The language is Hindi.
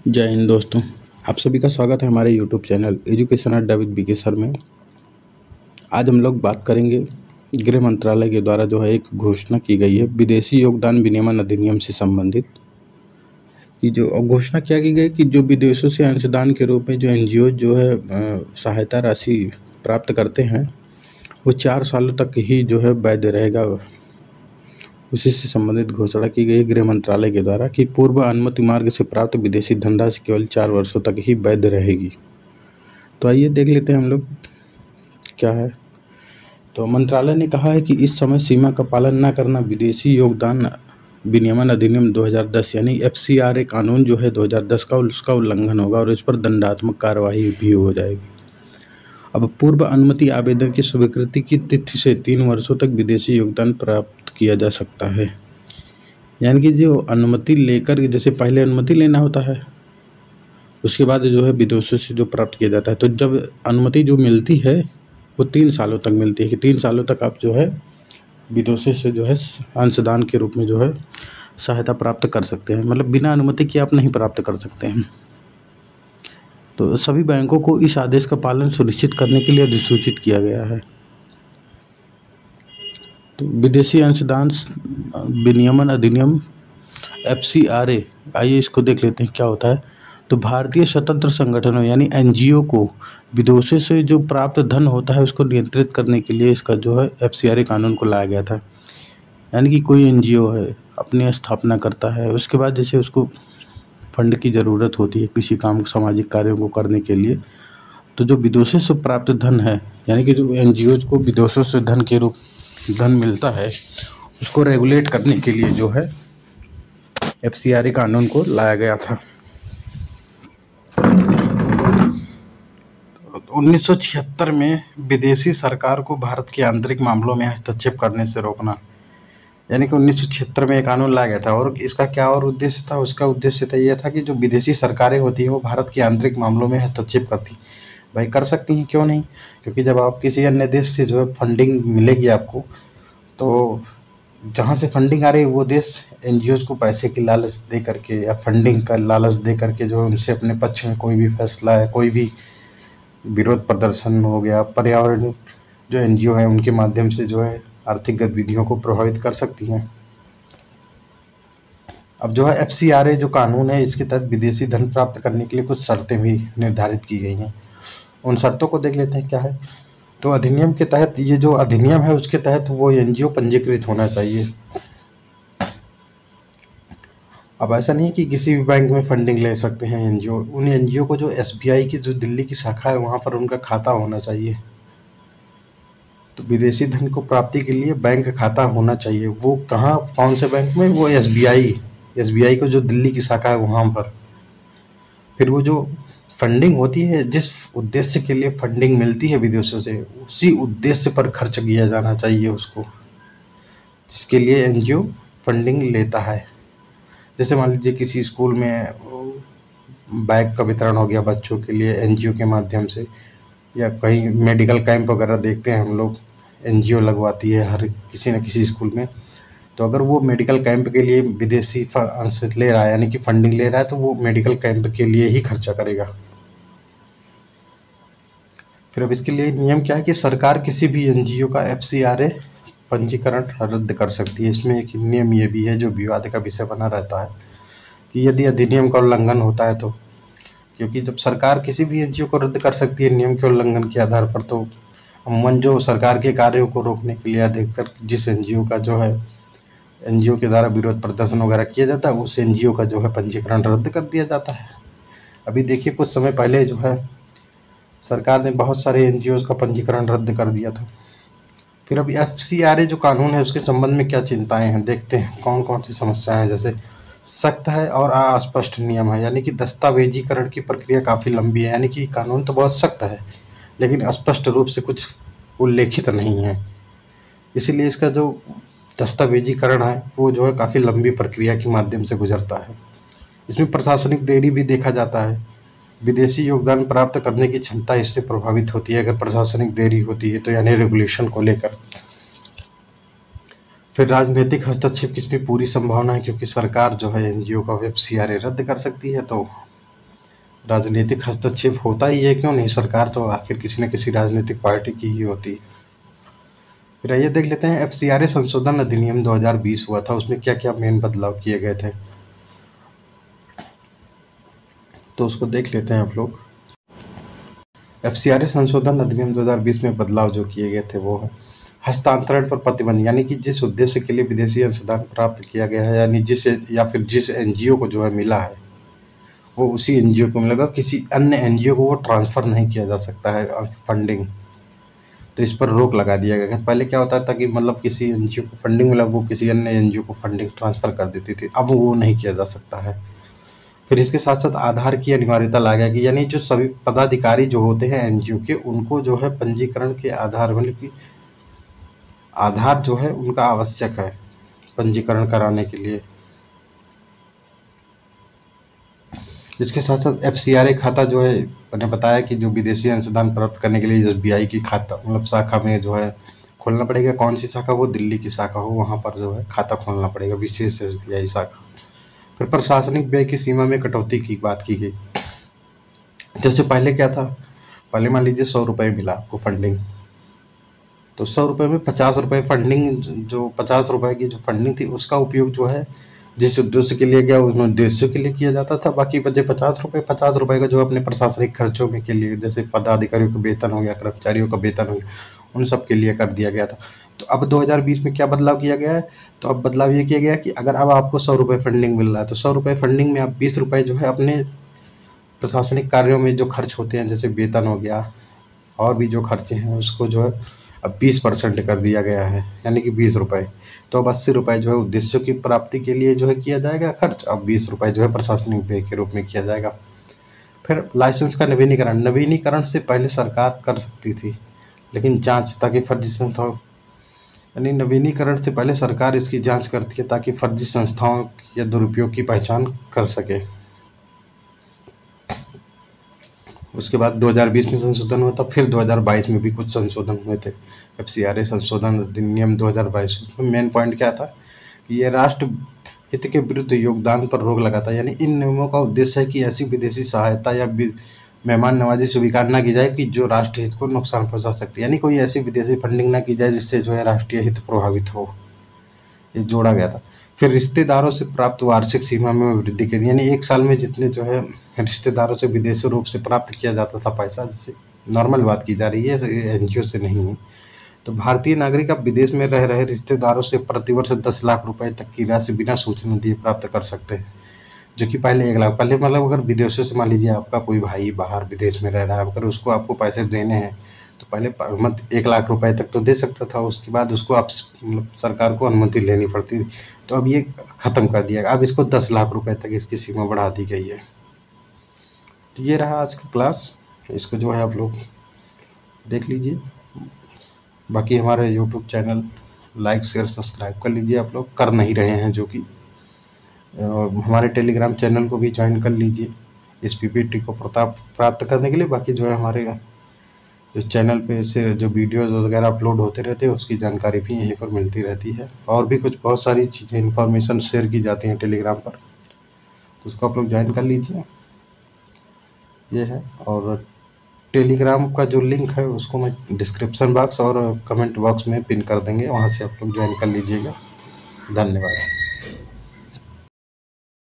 जय हिंद दोस्तों। आप सभी का स्वागत है हमारे YouTube चैनल एजुकेशन अड्डा विद बीके सर में। आज हम लोग बात करेंगे गृह मंत्रालय के द्वारा जो है एक घोषणा की गई है विदेशी योगदान विनियमन अधिनियम से संबंधित। कि जो घोषणा क्या की गई कि जो विदेशों से अंशदान के रूप में जो NGO जो है सहायता राशि प्राप्त करते हैं वो 4 सालों तक ही जो है वैध रहेगा। उसी से संबंधित घोषणा की गई गृह मंत्रालय के द्वारा कि पूर्व अनुमति मार्ग से प्राप्त विदेशी धनराशि केवल 4 वर्षों तक ही वैध रहेगी। तो आइए देख लेते हैं हम लोग क्या है। तो मंत्रालय ने कहा है कि इस समय सीमा का पालन न करना विदेशी योगदान विनियमन अधिनियम 2010 यानी FCRA कानून जो है 2010 का उसका उल्लंघन होगा और इस पर दंडात्मक कार्रवाई भी हो जाएगी। अब पूर्व अनुमति आवेदन की स्वीकृति की तिथि से 3 वर्षों तक विदेशी योगदान प्राप्त किया जा सकता है। यानी कि जो अनुमति लेकर जैसे पहले अनुमति लेना होता है उसके बाद जो है विदेशों से जो प्राप्त किया जाता है, तो जब अनुमति जो मिलती है वो 3 सालों तक मिलती है कि 3 सालों तक आप जो है विदेशों से जो है अंशदान के रूप में जो है सहायता प्राप्त कर सकते हैं। मतलब बिना अनुमति के आप नहीं प्राप्त कर सकते हैं। तो सभी बैंकों को इस आदेश का पालन सुनिश्चित करने के लिए अधिसूचित किया गया है। तो विदेशी अंशदान विनियमन अधिनियम FCRA, आइए इसको देख लेते हैं क्या होता है। तो भारतीय स्वतंत्र संगठनों यानी NGO को विदेशों से जो प्राप्त धन होता है उसको नियंत्रित करने के लिए इसका जो है FCRA कानून को लाया गया था। यानी कि कोई NGO है अपनी स्थापना करता है, उसके बाद जैसे उसको फंड की ज़रूरत होती है किसी काम सामाजिक कार्यों को करने के लिए, तो जो विदेशों से प्राप्त धन है यानी कि जो NGOs को विदेशों से धन मिलता है उसको रेगुलेट करने के लिए जो है FCRA कानून को लाया गया था। 1976 में विदेशी सरकार को भारत के आंतरिक मामलों में हस्तक्षेप करने से रोकना, यानी कि 1976 में एक कानून लाया गया था। और इसका क्या और उद्देश्य था? उसका उद्देश्य तो यह था कि जो विदेशी सरकारें होती हैं वो भारत के आंतरिक मामलों में हस्तक्षेप करती, भाई कर सकती हैं, क्यों नहीं। क्योंकि जब आप किसी अन्य देश से जो है फंडिंग मिलेगी आपको, तो जहाँ से फंडिंग आ रही है वो देश NGOs को पैसे की लालच दे करके या फंडिंग का लालच दे करके जो उनसे अपने पक्ष में कोई भी फैसला है, कोई भी विरोध प्रदर्शन हो गया, पर्यावरण जो NGO है उनके माध्यम से जो है आर्थिक गतिविधियों को प्रभावित कर सकती हैं। अब जो है FCRA जो कानून है इसके तहत विदेशी धन प्राप्त करने के लिए कुछ शर्तें भी निर्धारित की गई हैं। उन शर्तों को देख लेते हैं क्या है। तो अधिनियम के तहत, ये जो अधिनियम है उसके तहत वो NGO पंजीकृत होना चाहिए। अब ऐसा नहीं कि किसी भी बैंक में फंडिंग ले सकते हैं NGO। उन NGO को जो SBI की जो दिल्ली की शाखा है वहाँ पर उनका खाता होना चाहिए। तो विदेशी धन को प्राप्ति के लिए बैंक खाता होना चाहिए। वो कहाँ, कौन से बैंक में? वो SBI को जो दिल्ली की शाखा है वहाँ पर। फिर वो जो फंडिंग होती है, जिस उद्देश्य के लिए फंडिंग मिलती है विदेशों से, उसी उद्देश्य पर खर्च किया जाना चाहिए उसको, जिसके लिए NGO फंडिंग लेता है। जैसे मान लीजिए किसी स्कूल में बैग का वितरण हो गया बच्चों के लिए NGO के माध्यम से, या कहीं मेडिकल कैंप वगैरह देखते हैं हम लोग, NGO लगवाती है हर किसी न किसी स्कूल में। तो अगर वो मेडिकल कैंप के लिए विदेशी अंश ले रहा है यानी कि फंडिंग ले रहा है, तो वो मेडिकल कैंप के लिए ही खर्चा करेगा। फिर अब इसके लिए नियम क्या है कि सरकार किसी भी NGO का FCRA पंजीकरण रद्द कर सकती है। इसमें एक नियम ये भी है जो विवाद का विषय बना रहता है कि यदि अधिनियम का उल्लंघन होता है तो, क्योंकि जब सरकार किसी भी NGO को रद्द कर सकती है नियम के उल्लंघन के आधार पर, तो अमूमन जो सरकार के कार्यों को रोकने के लिए अधिकतर जिस NGO का जो है NGO के द्वारा विरोध प्रदर्शन वगैरह किया जाता है उस NGO का जो है पंजीकरण रद्द कर दिया जाता है। अभी देखिए कुछ समय पहले जो है सरकार ने बहुत सारे NGOs का पंजीकरण रद्द कर दिया था। फिर अभी FCRA जो कानून है उसके संबंध में क्या चिंताएं हैं, देखते हैं कौन कौन सी समस्याएं हैं। जैसे सख्त है और अस्पष्ट नियम है, यानी कि दस्तावेजीकरण की प्रक्रिया काफ़ी लंबी है। यानी कि कानून तो बहुत सख्त है लेकिन स्पष्ट रूप से कुछ उल्लेखित नहीं है, इसीलिए इसका जो दस्तावेजीकरण है वो जो है काफ़ी लंबी प्रक्रिया के माध्यम से गुजरता है। इसमें प्रशासनिक देरी भी देखा जाता है। विदेशी योगदान प्राप्त करने की क्षमता इससे प्रभावित होती है अगर प्रशासनिक देरी होती है तो, यानी रेगुलेशन को लेकर। फिर राजनीतिक हस्तक्षेप की इसमें पूरी संभावना है क्योंकि सरकार जो है NGO का FCRA रद्द कर सकती है। तो राजनीतिक हस्तक्षेप होता ही है, क्यों नहीं। सरकार तो आखिर किसी न किसी राजनीतिक पार्टी की ही होती है। फिर आइए देख लेते हैं एफसीआरए संशोधन अधिनियम 2020 हुआ था, उसमें क्या क्या मेन बदलाव किए गए थे, तो उसको देख लेते हैं आप लोग। एफसीआरए संशोधन अधिनियम 2020 में बदलाव जो किए गए थे वो है हस्तांतरण पर प्रतिबंध, यानी कि जिस उद्देश्य के लिए विदेशी अंशदान प्राप्त किया गया है, यानी जिस या फिर जिस एनजीओ को जो है मिला है वो उसी एनजीओ को मिलेगा, किसी अन्य एनजीओ को वो ट्रांसफर नहीं किया जा सकता है फंडिंग। तो इस पर रोक लगा दिया गया। पहले क्या होता था कि मतलब किसी एनजीओ को फंडिंग मिला, वो किसी अन्य एनजीओ को फंडिंग ट्रांसफर कर देती थी, अब वो नहीं किया जा सकता है। फिर इसके साथ साथ आधार की अनिवार्यता ला गया कि यानी जो सभी पदाधिकारी जो होते हैं एनजीओ के, उनको जो है पंजीकरण के आधार, मतलब कि आधार जो है उनका आवश्यक है पंजीकरण कराने के लिए। इसके साथ साथ एफसीआरए खाता जो है, मैंने बताया कि जो विदेशी अंशदान प्राप्त करने के लिए एसबीआई की खाता मतलब शाखा में जो है खोलना पड़ेगा। कौन सी शाखा, वो दिल्ली की शाखा हो, वहाँ पर जो है खाता खोलना पड़ेगा, विशेष एसबीआई शाखा। फिर प्रशासनिक व्यय की सीमा में कटौती की बात की गई। जैसे पहले क्या था, पहले मान लीजिए 100 रुपये मिला आपको फंडिंग, तो 100 रुपये में 50 रुपये फंडिंग, जो 50 रुपये की जो फंडिंग थी उसका उपयोग जो है जिस उद्देश्य के लिए गया उन उद्देश्यों के लिए किया जाता था। बाकी बचे 50 रुपये का जो अपने प्रशासनिक खर्चों में के लिए, जैसे पदाधिकारियों का वेतन हो गया, कर्मचारियों का वेतन हो गया, उन सब के लिए कर दिया गया था। तो अब 2020 में क्या बदलाव किया गया है, तो अब बदलाव ये किया गया कि अगर अब आपको 100 रुपये फंडिंग मिल रहा है, तो 100 रुपये फंडिंग में आप 20 रुपये जो है अपने प्रशासनिक कार्यों में जो खर्च होते हैं, जैसे वेतन हो गया और भी जो खर्चे हैं, उसको जो है अब 20% कर दिया गया है, यानी कि 20 रुपये। तो अब 80 रुपये जो है उद्देश्यों की प्राप्ति के लिए जो है किया जाएगा खर्च, अब 20 रुपये जो है प्रशासनिक व्यय के रूप में किया जाएगा। फिर लाइसेंस का नवीनीकरण, नवीनीकरण से पहले सरकार कर सकती थी, लेकिन जांच, ताकि फर्जी संस्थाओं, यानी नवीनीकरण से पहले सरकार इसकी जांच करती है ताकि फर्जी संस्थाओं या दुरुपयोग की पहचान कर सके। उसके बाद 2020 में संशोधन हुआ था, फिर 2022 में भी कुछ संशोधन हुए थे। एफसीआरए संशोधन अधिनियम 2022, उसमें मेन पॉइंट क्या था कि ये राष्ट्र हित के विरुद्ध योगदान पर रोक लगाता है। यानी इन नियमों का उद्देश्य है कि ऐसी विदेशी सहायता या मेहमान नवाजी स्वीकार न की जाए कि जो राष्ट्रीय हित को नुकसान पहुंचा सकती है, यानी कोई ऐसी विदेशी फंडिंग न की जाए जिससे जो है राष्ट्रीय हित प्रभावित हो, ये जोड़ा गया था। फिर रिश्तेदारों से प्राप्त वार्षिक सीमा में वृद्धि की, यानी एक साल में जितने जो है रिश्तेदारों से विदेशी रूप से प्राप्त किया जाता था पैसा, जैसे नॉर्मल बात की जा रही है, एनजीओ से नहीं है, तो भारतीय नागरिक अब विदेश में रह रहे रिश्तेदारों से प्रतिवर्ष 10 लाख रुपए तक की राशि बिना सूचना दिए प्राप्त कर सकते हैं, जो कि पहले 1 लाख। पहले मतलब अगर विदेशों से मान लीजिए आपका कोई भाई बाहर विदेश में रह रहा है, अगर उसको आपको पैसे देने हैं तो पहले 1 लाख रुपए तक तो दे सकता था, उसके बाद उसको आप मतलब सरकार को अनुमति लेनी पड़ती थी। तो अब ये ख़त्म कर दिया गया, अब इसको 10 लाख रुपए तक इसकी सीमा बढ़ा दी गई है। तो ये रहा आज का क्लास, इसको जो है आप लोग देख लीजिए। बाकी हमारे YouTube channel like share subscribe कर लीजिए, आप लोग कर नहीं रहे हैं जो कि, हमारे टेलीग्राम चैनल को भी ज्वाइन कर लीजिए इस पीपीटी को प्राप्त करने के लिए। बाकी जो है हमारे जो चैनल पे से जो वीडियोज़ वगैरह अपलोड होते रहते हैं उसकी जानकारी भी यहीं पर मिलती रहती है, और भी कुछ बहुत सारी चीज़ें इन्फॉर्मेशन शेयर की जाती हैं टेलीग्राम पर, तो उसको आप लोग ज्वाइन कर लीजिए। ये है, और टेलीग्राम का जो लिंक है उसको मैं डिस्क्रिप्शन बॉक्स और कमेंट बॉक्स में पिन कर देंगे, वहाँ से आप लोग ज्वाइन कर लीजिएगा। धन्यवाद।